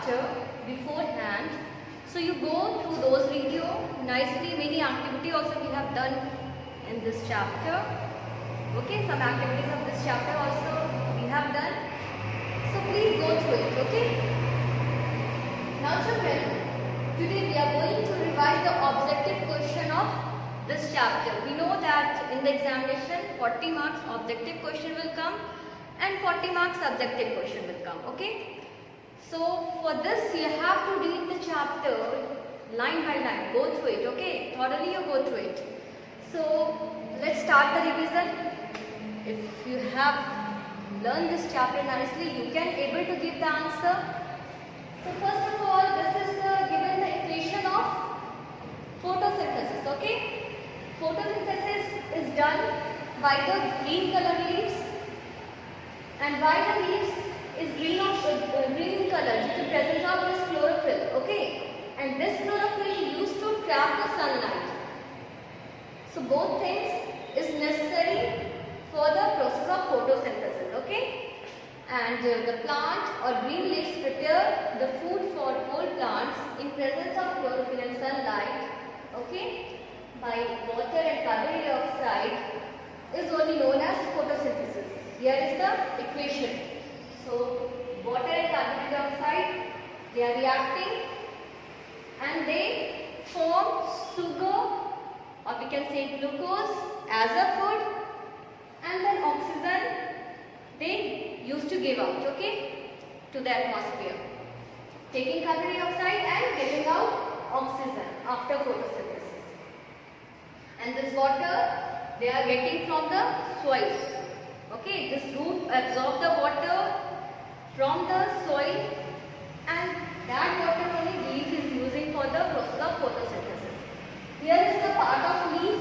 chapter beforehand. So you go through those video nicely. Many activity also we have done in this chapter. Okay, some activities of this chapter also we have done. So please go through it. Okay. Now children, today we are going to revise the objective question of this chapter. We know that in the examination 40 marks objective question will come and 40 marks subjective question will come. Okay. So for this you have to read the chapter line by line. Go through it. Okay. Thoroughly you go through it. So let's start the revision. If you have learned this chapter nicely, you can able to give the answer. So first of all, this is given the equation of photosynthesis. Okay. Photosynthesis is done by the green color leaves, and why the leaves is green color due to presence of this chlorophyll. Okay. And this chlorophyll used to trap the sunlight. So both things is necessary for the process of photosynthesis. Okay. And the plant or green leaves prepare the food for whole plants in presence of chlorophyll and sunlight. Okay. By water and carbon dioxide is only known as photosynthesis. Here is the equation. So water and carbon dioxide, they are reacting and they form sugar, or we can say glucose as a food, and then oxygen they used to give out, okay, to the atmosphere, taking carbon dioxide and giving out oxygen after photosynthesis. And this water they are getting from the soil. Okay, this root absorb the water from the soil, and that water only leaf is using for the process of photosynthesis. Here is the part of leaf.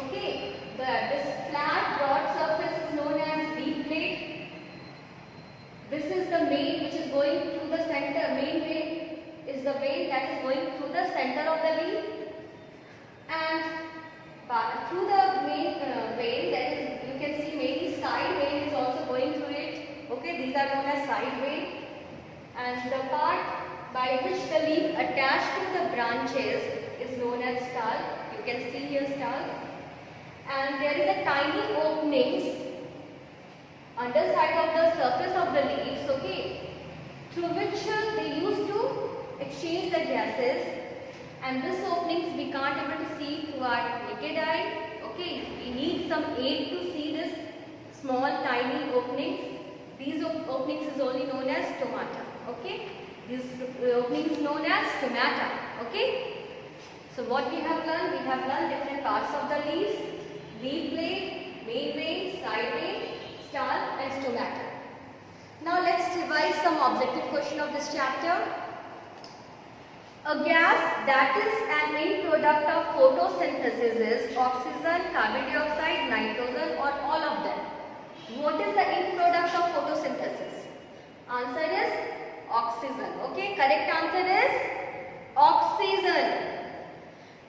Okay, this flat broad surface is known as leaf blade. This is the vein which is going through the center. Main vein is the vein that is going through the center of the leaf, and through the main vein, that is, you can see maybe side vein is also going through it. Okay, these are known as side vein, and the part by which the leaf attached to the branches is known as stalk. You can see here stalk, and there is a tiny openings underside of the surface of the leaves. Okay, through which they used to exchange the gases, and this openings we can't able to see through our naked eye. Okay, we need some aid to see this small tiny openings. These openings is only known as stomata. Okay, these openings known as stomata. Okay, so what we have learned? We have learned different parts of the leaves: leaf blade, main vein, side vein, stalk, and stomata. Now let's revise some objective question of this chapter. A gas that is an end product of photosynthesis is oxygen, carbon dioxide, nitrogen, or all of them. What is the end product of photosynthesis? Answer is oxygen. Okay, correct answer is oxygen.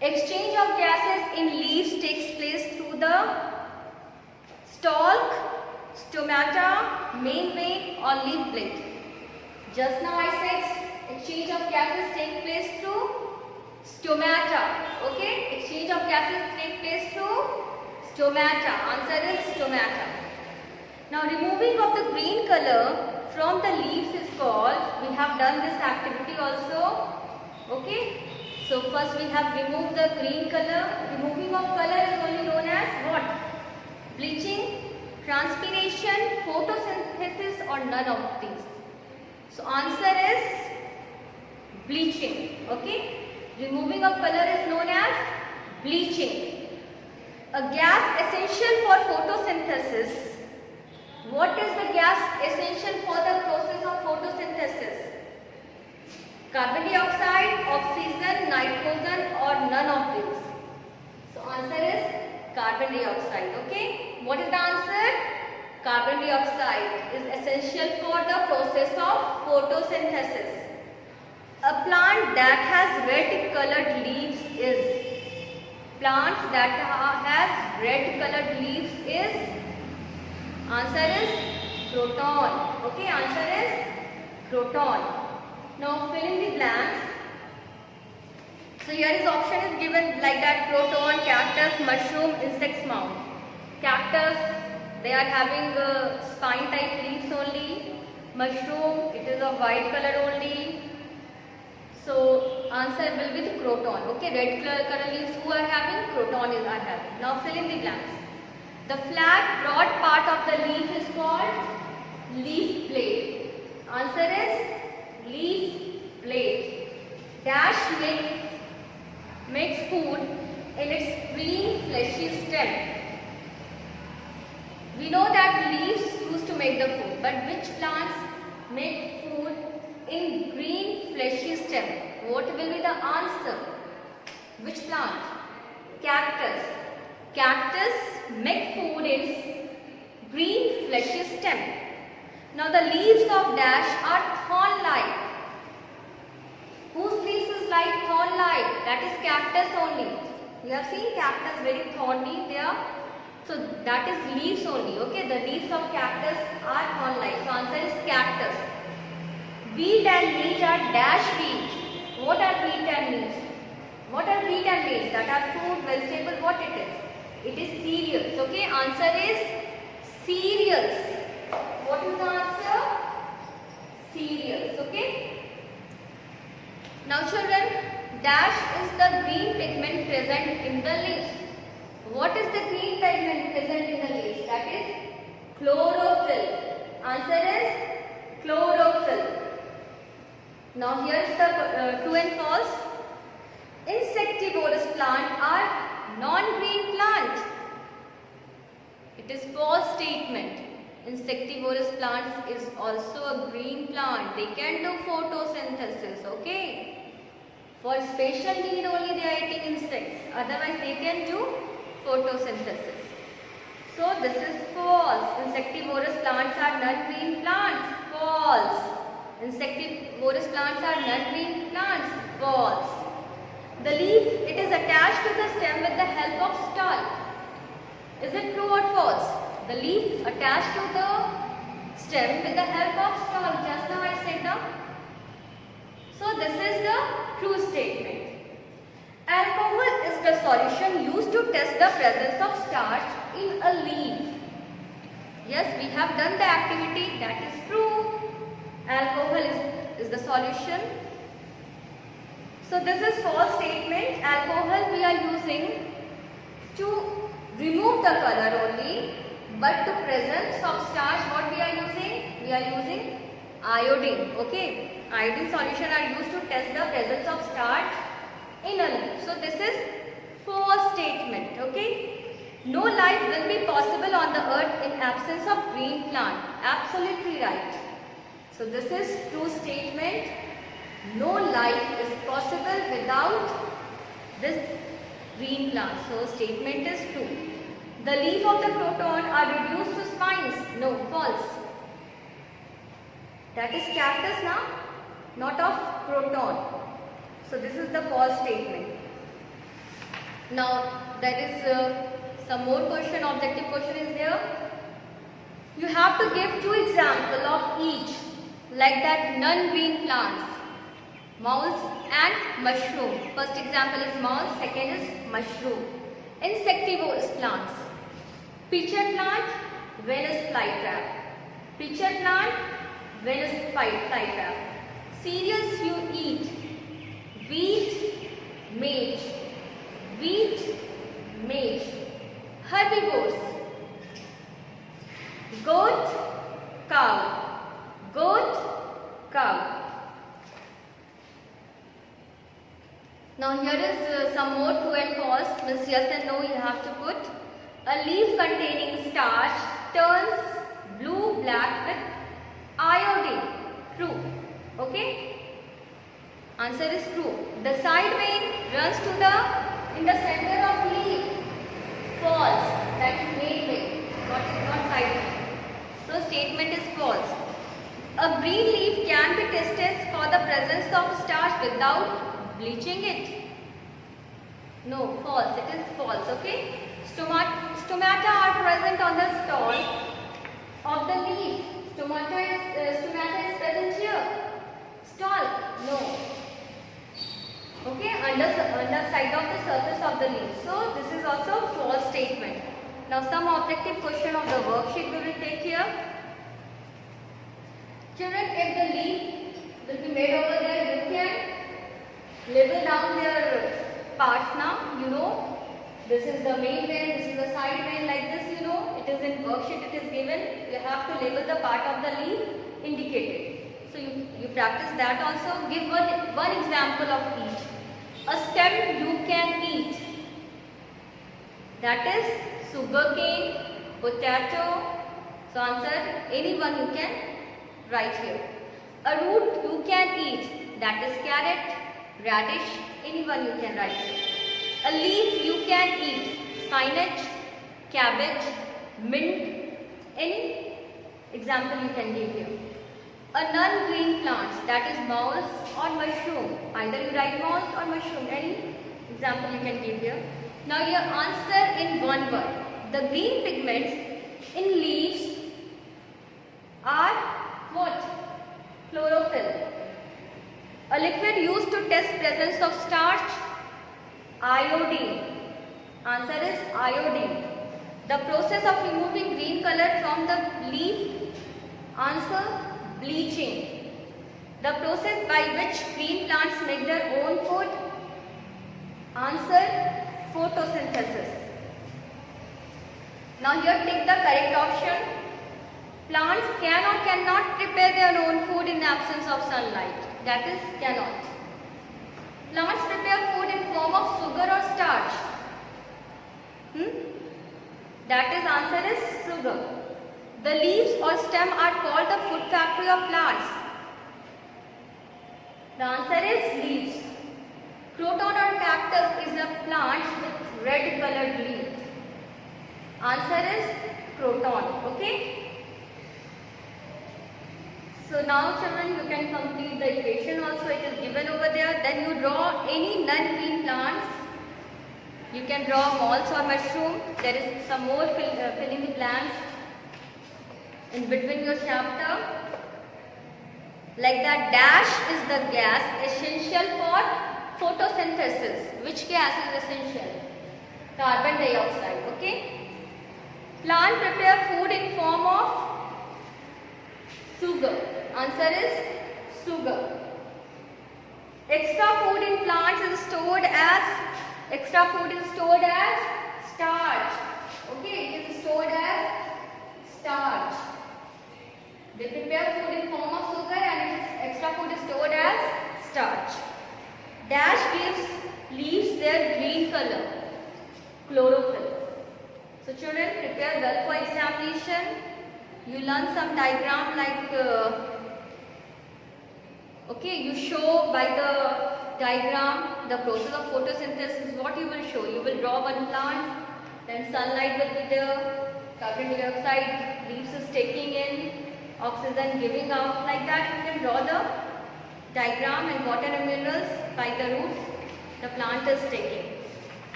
Exchange of gases in leaves takes place through the stalk, stomata, main vein, or leaf blade. Just now I said exchange of gases take place through stomata. Okay, exchange of gases take place through stomata. Answer is stomata. Now removing of the green color from the leaves is called, we have done this activity also. Okay, so first we have removed the green color. Removing of color is only known as what? Bleaching, transpiration, photosynthesis, or none of these. So answer is bleaching. Okay, removing of color is known as bleaching. A gas essential for photosynthesis. What is the gas essential for the process of photosynthesis? Carbon dioxide, oxygen, nitrogen, or none of these. So answer is carbon dioxide. Okay, what is the answer? Carbon dioxide is essential for the process of photosynthesis. A plant that has red colored leaves is, plants that has red colored leaves is, answer is proton. Okay, answer is croton. Now fill in the blanks. So here is option is given like that: croton, cactus, mushroom, insects mound. Cactus, they are having spine type leaves only. Mushroom, it is of white color only. So answer will be the croton. Okay, red color leaves who are having? Croton are having. Now fill in the blanks. The flat broad part of the leaf is called leaf blade. Answer is leaf blade. Dash makes food in its green fleshy stem. We know that leaves used to make the food, but which plants make food in green fleshy stem? What will be the answer? Which plant? Cactus. Cactus make food in green fleshy stem. Now the leaves of dash are thorn-like. Whose leaves is like thorn-like? That is cactus only. You have seen cactus very thorny there. So that is leaves only. Okay, the leaves of cactus are thorn-like. So answer is cactus. Wheat and maize are dash wheat. What are wheat and maize? What are wheat and maize? That are fruit, vegetable. What it is? It is cereals. Okay, answer is cereals. What is the answer? Cereals. Okay. Now children, dash is the green pigment present in the leaves. What is the green pigment present in the leaves? That is chlorophyll. Answer is chlorophyll. Now here is the true and false. Insectivorous plants are non-green plant. It is false statement. Insectivorous plants is also a green plant. They can do photosynthesis. Okay. For special need only they are eating insects. Otherwise they can do photosynthesis. So this is false. Insectivorous plants are non-green plants. False. Insectivorous plants are non-green plants. False. The leaf, it is attached to the stem with the help of stalk. Is it true or false? The leaf attached to the stem with the help of stalk. Just now I said now. So this is the true statement. Alcohol is the solution used to test the presence of starch in a leaf. Yes, we have done the activity. That is true. Alcohol is the solution. So this is false statement. Alcohol we are using to remove the color only, but to presence of starch what we are using? We are using iodine. Okay, iodine solution are used to test the presence of starch in a leaf. So this is false statement. Okay, no life will be possible on the earth in absence of green plant. Absolutely right. So this is true statement. No life is possible without this green plant. So statement is true. The leaf of the croton are reduced to spines. No, false. That is cactus now, not of croton. So this is the false statement. Now there is some more question, objective question is there. You have to give two examples of each, like that non-green plants. Mouse and mushroom. First example is mouse, second is mushroom. Insectivorous plants. Pitcher plant, Venus flytrap. Pitcher plant, Venus flytrap. Cereals you eat. Wheat, maize. Wheat, maize. Herbivores. Goat, cow. Goat, cow. Now here is some more true and false. Means yes and no you have to put. A leaf containing starch turns blue-black with iodine. True. Okay. Answer is true. The side vein runs to in the center of leaf. False. That is main vein. Not side vein. So statement is false. A green leaf can be tested for the presence of starch without bleaching it. No, false. It is false. Okay. Stomata are present on the stalk of the leaf. Stomata is present here. Stalk, no. Okay, underside of the surface of the leaf. So this is also false statement. Now some objective question of the worksheet we will take here. Children, if the leaf will be made over there, you can label down their parts now. You know, this is the main vein, this is the side vein, like this, you know. It is in worksheet, it is given. You have to label the part of the leaf indicated. So you practice that also. Give one example of each. A stem you can eat. That is sugarcane, potato. So answer any one you can write here. A root you can eat. That is carrot, radish. Any one you can write here. A leaf you can eat. Spinach, cabbage, mint. Any example you can give here. A non-green plants, that is moles or mushroom. Either you write moles or mushroom. Any example you can give here. Now your answer in one word. The green pigments in leaves are what? Chlorophyll. A liquid used to test presence of starch. Iodine. Answer is iodine. The process of removing green color from the leaf. Answer, bleaching. The process by which green plants make their own food. Answer, photosynthesis. Now here take the correct option. Plants can or cannot prepare their own food in the absence of sunlight. That is, cannot. Plants prepare food in form of sugar or starch. That is, answer is sugar. The leaves or stem are called the food factory of plants. The answer is leaves. Croton or cactus is a plant with red colored leaves. Answer is croton. Okay. So now children, you can complete the equation also. It is given over there. Then you draw any non-green plants. You can draw moles or mushroom. There is some more fill in the blanks in between your chapter. Like that, dash is the gas essential for photosynthesis. Which gas is essential? Carbon dioxide. Okay. Plant prepare food in form of sugar. Answer is sugar. Extra food in plants is stored as starch. Okay, it is stored as starch. They prepare food in form of sugar and extra food is stored as starch. Dash gives leaves their green color. Chlorophyll. So children, prepare well for examination. You learn some diagram like okay, you show by the diagram the process of photosynthesis. What you will show? You will draw one plant, then sunlight will be there, carbon dioxide, leaves is taking in, oxygen giving out. Like that you can draw the diagram, and water and minerals by the root the plant is taking.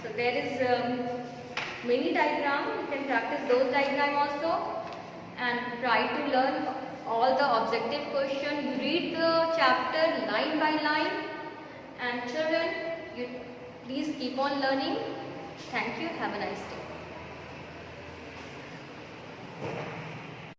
So there is many diagram. You can practice those diagram also and try to learn all the objective question. You read the chapter line by line, and children, you please keep on learning. Thank you. Have a nice day.